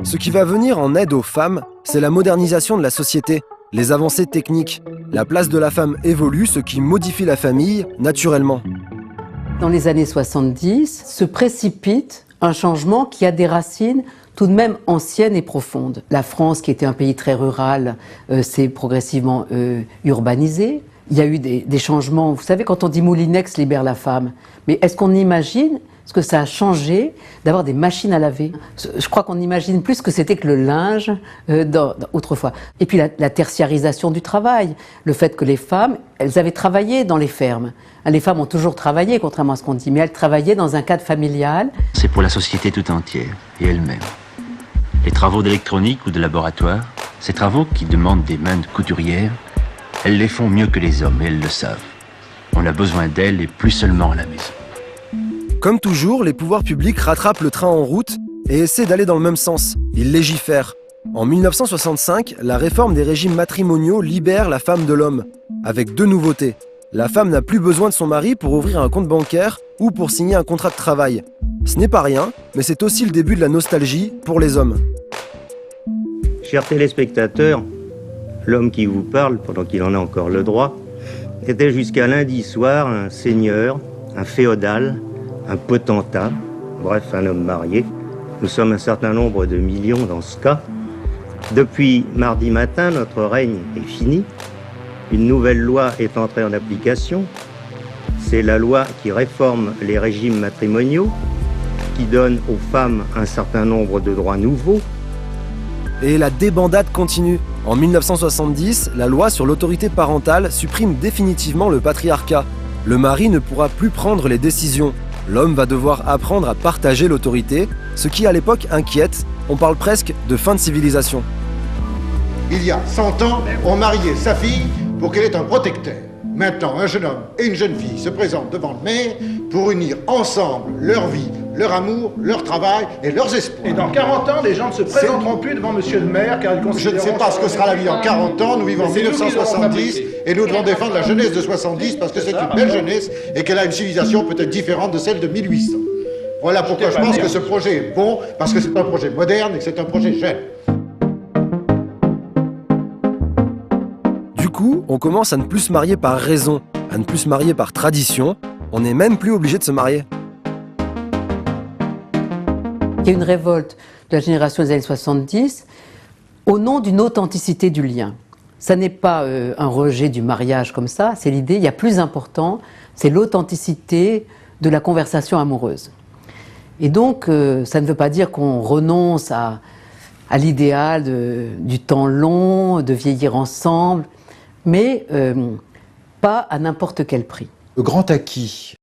Ce qui va venir en aide aux femmes, c'est la modernisation de la société, les avancées techniques. La place de la femme évolue, ce qui modifie la famille naturellement. Dans les années 70, se précipite un changement qui a des racines tout de même anciennes et profondes. La France, qui était un pays très rural, s'est progressivement urbanisée. Il y a eu des changements. Vous savez, quand on dit Moulinex libère la femme, mais est-ce qu'on imagine ce que ça a changé d'avoir des machines à laver? Je crois qu'on imagine plus ce que c'était que le linge autrefois. Et puis la tertiarisation du travail, le fait que les femmes, elles avaient travaillé dans les fermes. Les femmes ont toujours travaillé, contrairement à ce qu'on dit, mais elles travaillaient dans un cadre familial. C'est pour la société tout entière et elle-même. Les travaux d'électronique ou de laboratoire, ces travaux qui demandent des mains de couturières, elles les font mieux que les hommes et elles le savent. On a besoin d'elles et plus seulement à la maison. Comme toujours, les pouvoirs publics rattrapent le train en route et essaient d'aller dans le même sens. Ils légifèrent. En 1965, la réforme des régimes matrimoniaux libère la femme de l'homme, avec deux nouveautés. La femme n'a plus besoin de son mari pour ouvrir un compte bancaire ou pour signer un contrat de travail. Ce n'est pas rien, mais c'est aussi le début de la nostalgie pour les hommes. Chers téléspectateurs, l'homme qui vous parle, pendant qu'il en a encore le droit, était jusqu'à lundi soir un seigneur, un féodal, un potentat, bref, un homme marié. Nous sommes un certain nombre de millions dans ce cas. Depuis mardi matin, notre règne est fini. Une nouvelle loi est entrée en application. C'est la loi qui réforme les régimes matrimoniaux, qui donne aux femmes un certain nombre de droits nouveaux. Et la débandade continue. En 1970, la loi sur l'autorité parentale supprime définitivement le patriarcat. Le mari ne pourra plus prendre les décisions. L'homme va devoir apprendre à partager l'autorité, ce qui à l'époque inquiète. On parle presque de fin de civilisation. Il y a 100 ans, on mariait sa fille pour qu'elle ait un protecteur. Maintenant, un jeune homme et une jeune fille se présentent devant le maire pour unir ensemble leur vie, leur amour, leur travail et leurs espoirs. Et dans 40 ans, les gens ne se présenteront plus devant monsieur le maire car ils Je considèrent... ne sais pas ce que sera la vie en 40 ans, nous vivons en 1970 et nous devons défendre la jeunesse de 70 parce que c'est une belle jeunesse et qu'elle a une civilisation peut-être différente de celle de 1800. Voilà pourquoi je pense que ce projet est bon, parce que c'est un projet moderne et que c'est un projet jeune. Du coup, on commence à ne plus se marier par raison, à ne plus se marier par tradition. On n'est même plus obligé de se marier. Il y a une révolte de la génération des années 70 au nom d'une authenticité du lien. Ça n'est pas un rejet du mariage comme ça, c'est l'idée, il y a plus important, c'est l'authenticité de la conversation amoureuse. Et donc, ça ne veut pas dire qu'on renonce à l'idéal du temps long, de vieillir ensemble, mais pas à n'importe quel prix. Le grand acquis